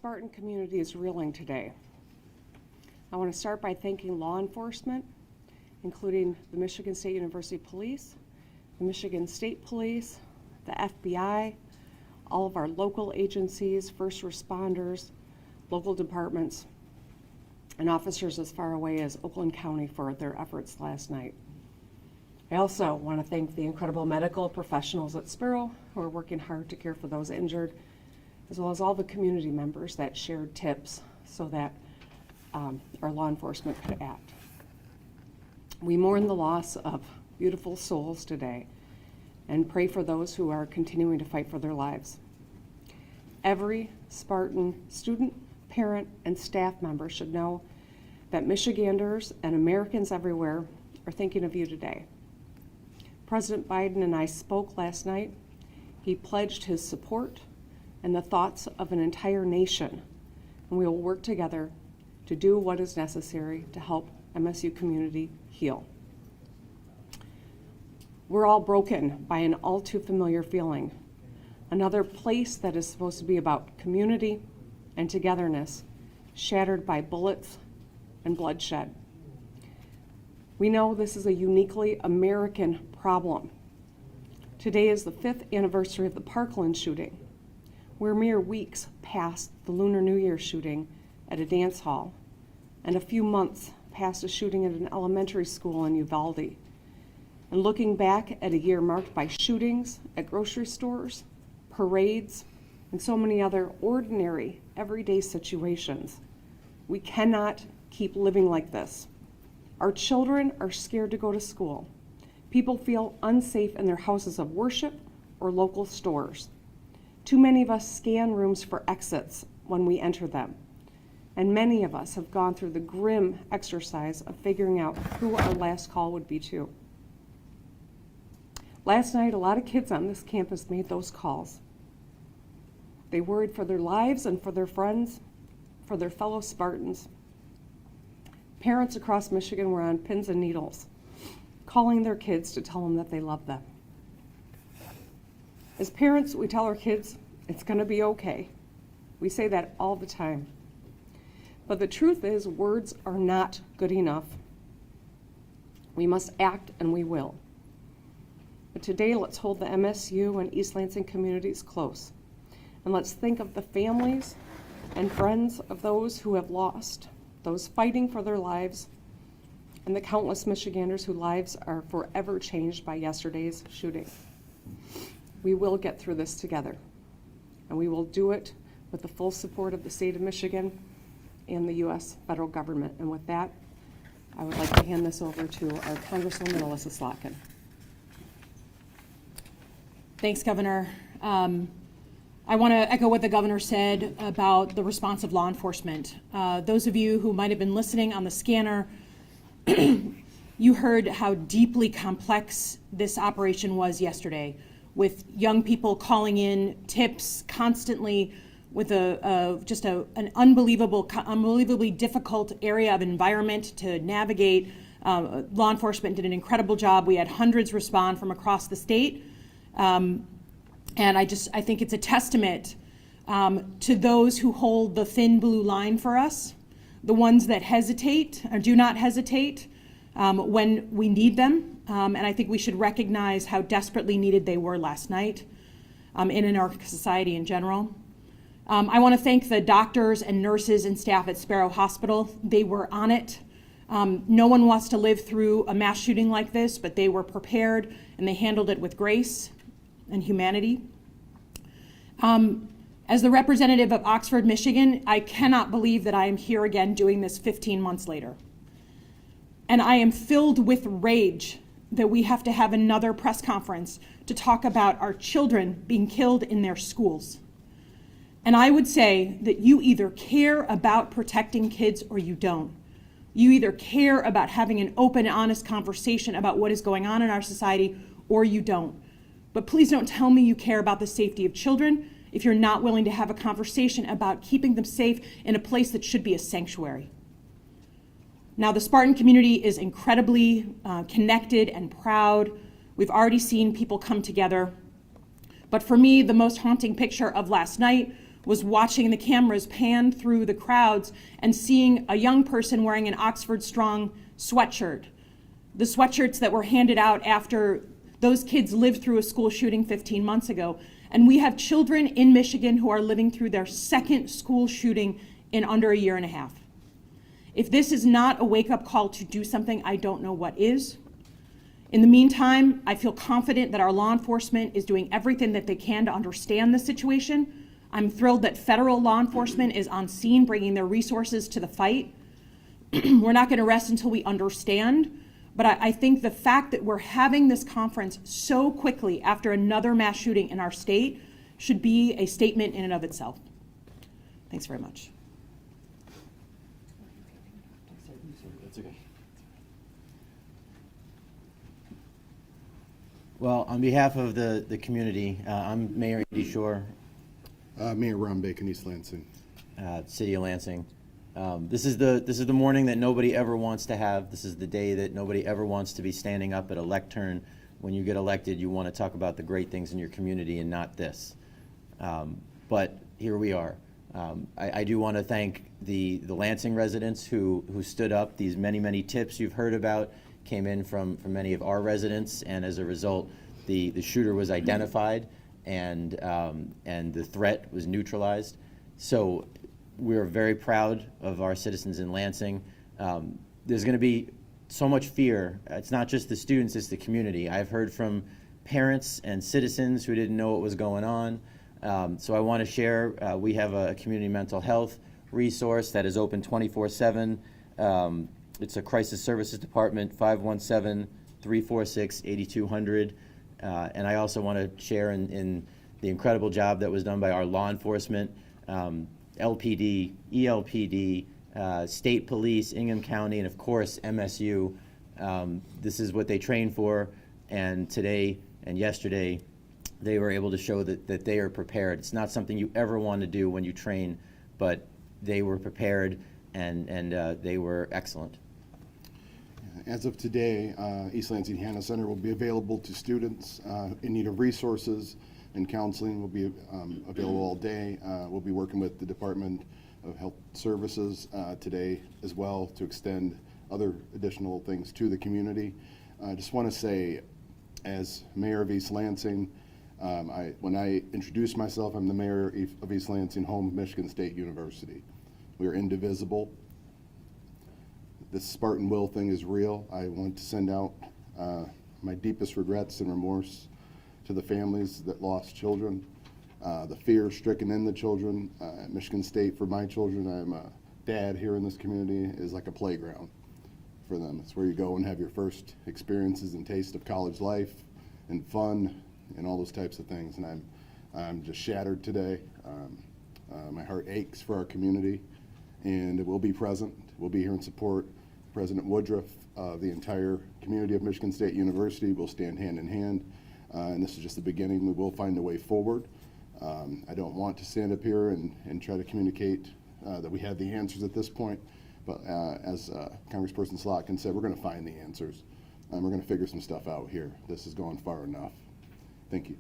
Spartan community is reeling today. I want to start by thanking law enforcement, including the Michigan State University Police, the Michigan State Police, the FBI, all of our local agencies, first responders, local departments, and officers as far away as Oakland County for their efforts last night. I also want to thank the incredible medical professionals at Sparrow who are working hard to care for those injured, as well as all the community members that shared tips so that our law enforcement could act. We mourn the loss of beautiful souls today and pray for those who are continuing to fight for their lives. Every Spartan student, parent, and staff member should know that Michiganders and Americans everywhere are thinking of you today. President Biden and I spoke last night. He pledged his support and the thoughts of an entire nation, and we will work together to do what is necessary to help MSU community heal. We're all broken by an all too familiar feeling. Another place that is supposed to be about community and togetherness, shattered by bullets and bloodshed. We know this is a uniquely American problem. Today is the 5th anniversary of the Parkland shooting. We're mere weeks past the Lunar New Year shooting at a dance hall, and a few months past a shooting at an elementary school in Uvalde. And looking back at a year marked by shootings at grocery stores, parades, and so many other ordinary, everyday situations, we cannot keep living like this. Our children are scared to go to school. People feel unsafe in their houses of worship or local stores. Too many of us scan rooms for exits when we enter them. And many of us have gone through the grim exercise of figuring out who our last call would be to. Last night, a lot of kids on this campus made those calls. They worried for their lives and for their friends, for their fellow Spartans. Parents across Michigan were on pins and needles, calling their kids to tell them that they love them. As parents, we tell our kids, it's going to be okay. We say that all the time. But the truth is, words are not good enough. We must act, and we will. But today, let's hold the MSU and East Lansing communities close. And let's think of the families and friends of those who have lost, those fighting for their lives, and the countless Michiganders whose lives are forever changed by yesterday's shooting. We will get through this together, and we will do it with the full support of the state of Michigan and the U.S. federal government. And with that, I would like to hand this over to our Congresswoman, Elissa Slotkin. Thanks, Governor. I want to echo what the governor said about the response of law enforcement. Those of you who might have been listening on the scanner, you heard how deeply complex this operation was yesterday, with young people calling in tips constantly, with an unbelievably difficult area of environment to navigate. Law enforcement did an incredible job. We had hundreds respond from across the state. And I think it's a testament to those who hold the thin blue line for us, the ones that hesitate or do not hesitate when we need them. And I think we should recognize how desperately needed they were last night and in our society in general. I want to thank the doctors and nurses and staff at Sparrow Hospital. They were on it. No one wants to live through a mass shooting like this, but they were prepared and they handled it with grace and humanity. As the representative of Oxford, Michigan, I cannot believe that I am here again doing this 15 months later. And I am filled with rage that we have to have another press conference to talk about our children being killed in their schools. And I would say that you either care about protecting kids or you don't. You either care about having an open, honest conversation about what is going on in our society or you don't. But please don't tell me you care about the safety of children if you're not willing to have a conversation about keeping them safe in a place that should be a sanctuary. Now, the Spartan community is incredibly connected and proud. We've already seen people come together. But for me, the most haunting picture of last night was watching the cameras pan through the crowds and seeing a young person wearing an Oxford Strong sweatshirt. The sweatshirts that were handed out after those kids lived through a school shooting 15 months ago. And we have children in Michigan who are living through their second school shooting in under a year and a half. If this is not a wake-up call to do something, I don't know what is. In the meantime, I feel confident that our law enforcement is doing everything that they can to understand the situation. I'm thrilled that federal law enforcement is on scene, bringing their resources to the fight. We're not going to rest until we understand, but I think the fact that we're having this conference so quickly after another mass shooting in our state should be a statement in and of itself. Thanks very much. That's okay. Well, on behalf of the community, I'm Mayor Andy Schor, Mayor Ron Bacon, East Lansing. City of Lansing. This is the morning that nobody ever wants to have. This is the day that nobody ever wants to be standing up at a lectern. When you get elected, you want to talk about the great things in your community and not this. But here we are. I do want to thank the Lansing residents who stood up. These many tips you've heard about came in from many of our residents, and as a result, the shooter was identified and the threat was neutralized. So we're very proud of our citizens in Lansing. There's going to be so much fear. It's not just the students, it's the community. I've heard from parents and citizens who didn't know what was going on. So I want to share, we have a community mental health resource that is open 24/7. It's a crisis services department, 517-346-8200. And I also want to share in the incredible job that was done by our law enforcement, LPD, ELPD, state police, Ingham County, and of course MSU. This is what they train for, and today and yesterday they were able to show that they are prepared. It's not something you ever want to do when you train, but they were prepared and they were excellent. As of today, East Lansing Hannah Center will be available to students in need of resources, and counseling will be available all day. We'll be working with the Department of Health Services today as well to extend other additional things to the community. I just want to say, as Mayor of East Lansing, when I introduce myself, I'm the Mayor of East Lansing, home of Michigan State University. We are indivisible. This Spartan will thing is real. I want to send out my deepest regrets and remorse to the families that lost children, the fear stricken in the children. At Michigan State, for my children, I'm a dad here in this community, is like a playground for them. It's where you go and have your first experiences and taste of college life and fun and all those types of things. And I'm just shattered today. My heart aches for our community, and we'll be present. We'll be here in support. President Woodruff, the entire community of Michigan State University will stand hand in hand. And this is just the beginning. We will find a way forward. I don't want to stand up here and try to communicate that we have the answers at this point, but as Congressperson Slotkin said, we're going to find the answers, and we're going to figure some stuff out here. This is going far enough. Thank you.